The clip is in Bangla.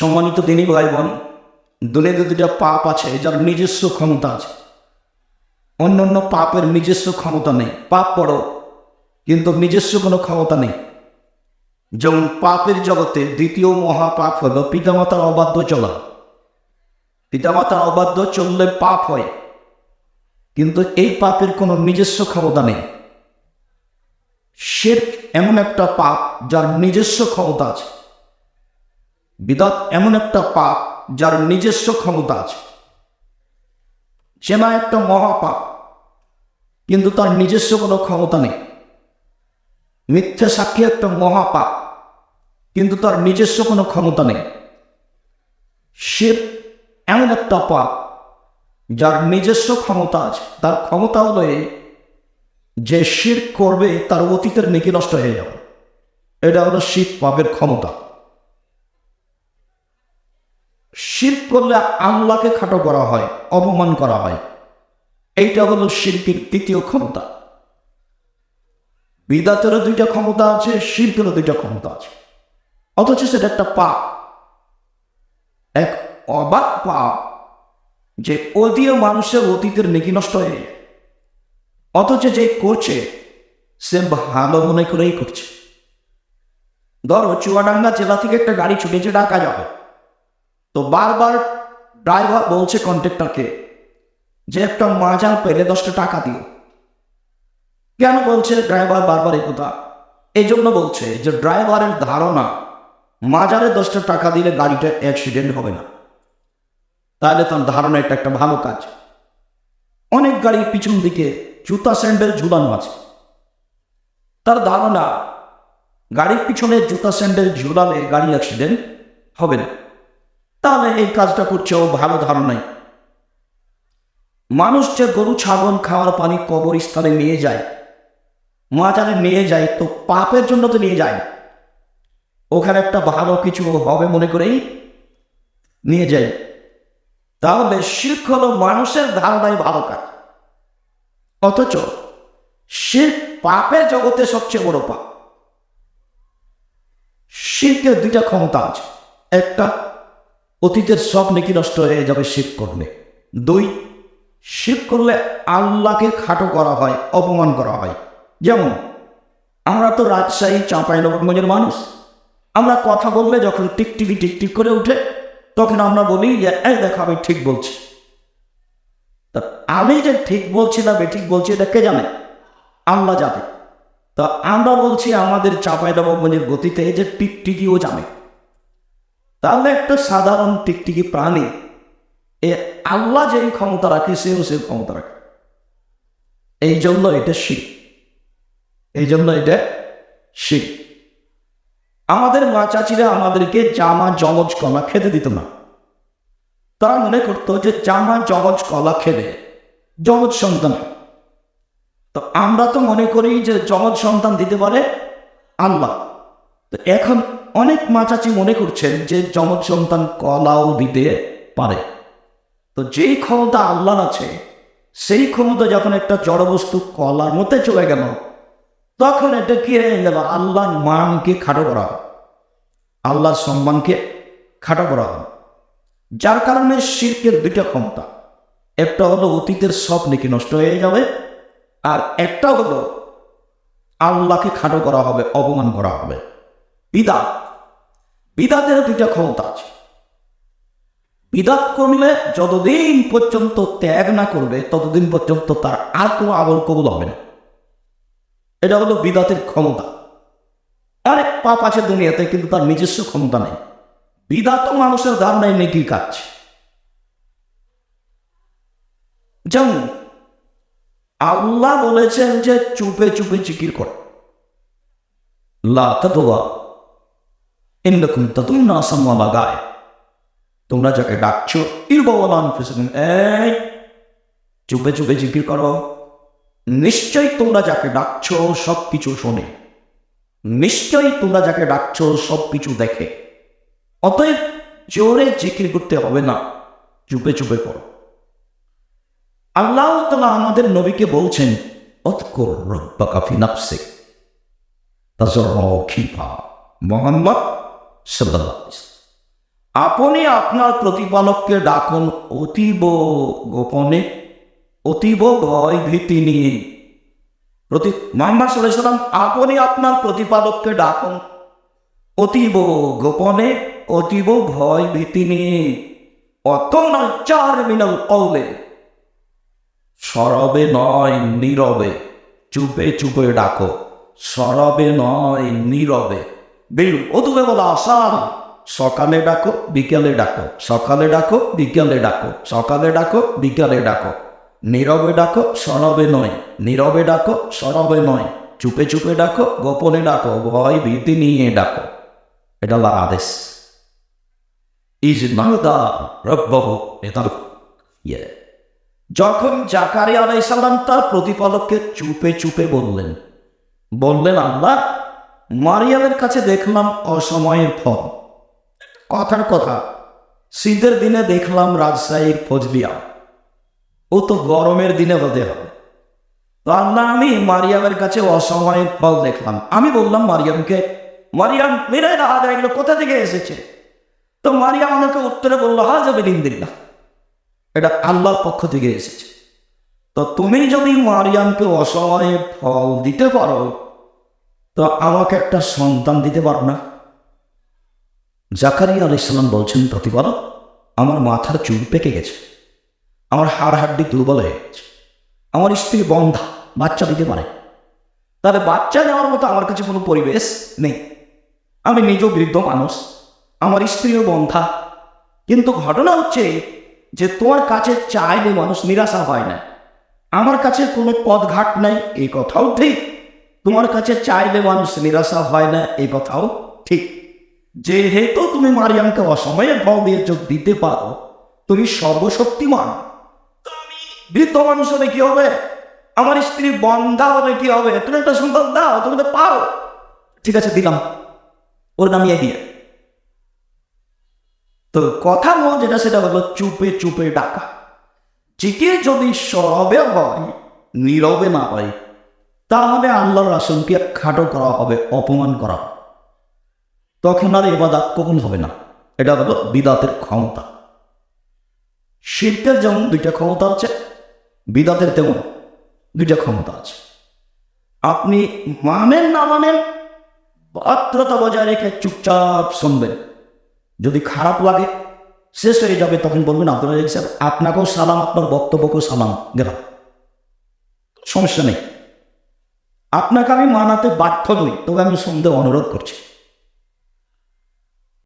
সম্মানিত দিনী ভাই বোন, দুনিয়াতে দুটা পাপ আছে যার নিজস্ব ক্ষমতা আছে, অন্য অন্য পাপের নিজস্ব ক্ষমতা নেই। পাপ বড়, কিন্তু নিজস্ব কোনো ক্ষমতা নেই। যেমন পাপের জগতে দ্বিতীয় মহাপাপ হল পিতামাতার অবাধ্য চলা। পিতামাতার অবাধ্য চললে পাপ হয়, কিন্তু এই পাপের কোনো নিজস্ব ক্ষমতা নেই। শিরক এমন একটা পাপ যার নিজস্ব ক্ষমতা আছে। বিদআত এমন একটা পাপ যার নিজস্ব ক্ষমতা আছে। জেনা একটা মহাপাপ, কিন্তু তার নিজস্ব কোনো ক্ষমতা নেই। মিথ্যা সাক্ষী একটা মহাপাপ, কিন্তু তার নিজস্ব কোনো ক্ষমতা নেই। শিরক এমন একটা পাপ যার নিজস্ব ক্ষমতা আছে। তার ক্ষমতা হলো এই যে শিরক করবে তার অতীতের নেকি নষ্ট হয়ে যাবে। এটা হলো শিরক পাপের ক্ষমতা। শিরক করলে আল্লাহকে খাটো করা হয়, অপমান করা হয়। এইটা হলো শিরকের তৃতীয় ক্ষমতা। বিদআতেরও দুইটা ক্ষমতা আছে, শিরকেরও দুইটা ক্ষমতা আছে, অথচ সেটা একটা পাপ, এক অবাক পাপ যে অতীয় মানুষের অতীতের নেকি নষ্ট হয়ে যায়। অথচ যে করছে সে ভালো মনে করেই করছে। ধরো চুয়াডাঙ্গা জেলা থেকে একটা গাড়ি ছুটেছে ঢাকা যাবে, তো বারবার ড্রাইভার বলছে কন্ট্রাক্টরকে যে একটা মাজার পেলে 10টা টাকা দিও। কেন বলছে ড্রাইভার বারবার এই কথা? এই জন্য বলছে যে ড্রাইভারের ধারণা মাজারে 10টা টাকা দিলে গাড়িটা অ্যাক্সিডেন্ট হবে না। তাহলে তার ধারণা এটা একটা ভালো কাজ। অনেক গাড়ির পিছন দিকে জুতা স্যান্ডেল ঝুলানো আছে, তার ধারণা গাড়ির পিছনে জুতা স্যান্ডেল ঝুলালে গাড়ি অ্যাক্সিডেন্ট হবে না। তাহলে এই কাজটা করছে ও ভালো ধারণাই। মানুষ যে গরু ছাগল খাওয়ার পানি কবরস্থানে নিয়ে যায়, মাজারে নিয়ে যায়, তো পাপের জন্য তো নিয়ে যায়, ওখানে একটা ভালো কিছু হবে মনে করেই নিয়ে যায়। তাহলে শিরক হলো মানুষের ধারণায় ভালো কাজ, অথচ শিরক পাপের জগতে সবচেয়ে বড় পাপ। শিরকের দুইটা ক্ষমতা আছে। একটা, অতীতের সব নেকি নষ্ট হয়ে যাবে শিরক করলে। দুই, শিরক করলে আল্লাহকে খাটো করা হয়, অপমান করা হয়। যেমন আমরা তো রাজশাহী চাঁপাইনবাবগঞ্জের মানুষ, আমরা কথা বললে যখন টিকটিকি টিকটিক করে উঠে, তখন আমরা বলি যে এই দেখো আমি ঠিক বলছি। তা আমি যে ঠিক বলছি না বেঠিক বলছি এটা কে জানে? আল্লাহ জানে। তা আমরা বলছি আমাদের চাঁপাইনবাবগঞ্জের গতিতে যে টিকটিকিও জানে। তাহলে একটা সাধারণ টিকটিকি প্রাণী, এ আল্লাহ যেই ক্ষমতা রাখে সেও সে ক্ষমতা রাখে। এই জন্য এটা শিরক। এই জন্য এটা শিরক। আমাদের মা চাচিরা আমাদেরকে জামা জমজ কলা খেতে দিত না। তারা মনে করতো যে জামা জমজ কলা খেলে জমজ সন্তান হয়। তো আমরা তো মনে করি যে জমজ সন্তান দিতে পারে আল্লাহ। তো এখন অনেক মা চাচি মনে করছেন যে জমজ সন্তান কলাও দিতে পারে। তো যেই ক্ষমতা আল্লাহর আছে, সেই ক্ষমতা যখন একটা জড়বস্তু কলার মধ্যে চলে গেল, তখন এটা কি হয়ে গেল? আল্লাহর মানকে খাটো করা হয়, আল্লাহর সম্মানকে খাটো করা হয়। যার কারণে শিরকের দুইটা ক্ষমতা, একটা হলো অতীতের সব নেকি নষ্ট হয়ে যাবে, আর একটা হলো আল্লাহকে খাটো করা হবে, অপমান করা হবে। বিদআত, বিদআতের দুইটা ক্ষমতা আছে। বিদআত করলে যতদিন পর্যন্ত ত্যাগ না করবে ততদিন পর্যন্ত তার আর কোনো আমল কবুল হবে না। এটা হলো বিদআতের ক্ষমতা। অনেক পাপ আছে দুনিয়াতে, কিন্তু তার নিজস্ব ক্ষমতা নেই। বিদআত মানুষের ধারণায় নেকির কাজ। যেমন আল্লাহ বলেছেন যে চুপে চুপে জিকির কর, লা তাদওয়া ইন্নাকুম তাদউনা সাম্মা লাগায়। তোমরা যাকে ডাকছো ইরবাওয়ালান ফিসিন, এই চুপে চুপে জিকির করো। নিশ্চয়ই তোমরা যাকে ডাকছো সবকিছু শোনে, নিশ্চয়ই তোমরা যাকে ডাকছো সবকিছু দেখে। অতএব জোরে জিকির করতে হবে না, চুপে চুপে করো। আল্লাহ তাআলা আমাদের নবীকে বলছেন অযকুর রাব্বাকা ফি নাফসিক তাযাররুআ খিফা। মুহাম্মদ সাল্লাল্লাহু আলাইহি ওয়াসাল্লাম, আপনি আপনার প্রতিপালককে ডাকুন অতীব গোপনে, অতীব ভয় ভীতি নিয়ে। মুহাম্মদ সাল্লাল্লাহু আলাইহি ওয়াসাল্লাম, আপনি আপনার প্রতিপালককে ডাকুন অতীব গোপনে, অতীব ভয় ভীতি নিয়ে। অতনাচার মিনাল কওলে, সরবে নয় নীরবে, চুপে চুপে ডাকো, সরবে নয় নীরবে। বিল ওদুবে বলা আসার, সকালে ডাকো বিকেলে ডাকো, সকালে ডাকো বিকেলে ডাকো, সকালে ডাকো বিকেলে ডাকো। নীরবে ডাকো সরবে নয়, নীরবে ডাকো সরবে নয়, চুপে চুপে ডাকো, গোপনে ডাকো, ভয় ভীতি নিয়ে ডাকো। এটা আল্লাহর আদেশ। ইজ নাদা রব্বাহু, এটা যখন জাকারিয়া আলাইহিস সালাম তার প্রতিপালককে চুপে চুপে বললেন, আল্লাহ, মারিয়ামের কাছে দেখলাম অসময়ের ফল। কথার কথা, শীতের দিনে দেখলাম রাজশাহীর ফজলিয়া, ও তো গরমের দিনে হতে হবে। তো আল্লাহ, আমি মারিয়ামের কাছে অসময়ের ফল দেখলাম। আমি বললাম মারিয়ামকে, মারিয়াম মেরে রাহা যায়, এগুলো কোথা থেকে এসেছে? তো মারিয়াম আমাকে উত্তরে বললো, হাজাবে দিল্লা, এটা আল্লাহর পক্ষ থেকে এসেছে। তো তুমি যদি মারিয়ামকে অসময়ে ফল দিতে পারো, তো আমাকে একটা সন্তান দিতে পারো না? জাকারিয়া আলাইহিস সালাম বলছেন, প্রতিপালক, আমার মাথার চুল পেকে গেছে, আমার হাড় হাড্ডি দুর্বল হয়ে গেছে, আমার স্ত্রী বন্ধা, বাচ্চা দিতে পারে, তাহলে বাচ্চা দেওয়ার মতো আমার কাছে কোনো পরিবেশ নেই। আমি নিজেও বৃদ্ধ মানুষ, আমার স্ত্রীও বন্ধা। কিন্তু ঘটনা হচ্ছে যে তোমার কাছে চাইলে মানুষ নিরাশা হয় না, আমার কাছে কোনো পথঘাট নাই, এই কথাও ঠিক। তোমার কাছে চাইলে মানুষ নিরাশা হয় না, এই কথাও ঠিক। যেহেতু তুমি মারিয়ামকে অসময়ে ফল দিয়ে চোখ দিতে পারো, তুমি সর্বশক্তিমান, বৃদ্ধ মানুষ হলে কি হবে, আমার স্ত্রী বন্ধা হলে কি হবে, তুমি একটা সন্তান দাও, তুমি তো পারো। ঠিক আছে, দিলাম, ওর নামিয়ে দিয়ে। তো কথা বল যেটা, সেটা হলো চুপে চুপে ডাকা। চিঠি যদি সরবে হয়, নীরবে না হয়, তাহলে আল্লাহর রাসূলকে খাটো করা হবে, অপমান করা হবে। তখন আর ইবাদত কবুল হবে না। এটা হলো বিদআতের ক্ষমতা। শিরকের যেমন দুইটা ক্ষমতা আছে, বিদআতের তেমন দুইটা ক্ষমতা আছে। আপনি মানেন না মানেন, ভদ্রতা বজায় রেখে চুপচাপ শুনবেন। যদি খারাপ লাগে, শেষ হয়ে যাবে, তখন বলবেন, আব্দুল রাজ্জাক সাহেব, আপনাকেও সালাম, আপনার বক্তব্যকেও সালাম, গেলাম, সমস্যা নেই। আপনাকে আমি মানাতে বাধ্য নই, তবে আমি শুনতে অনুরোধ করছি।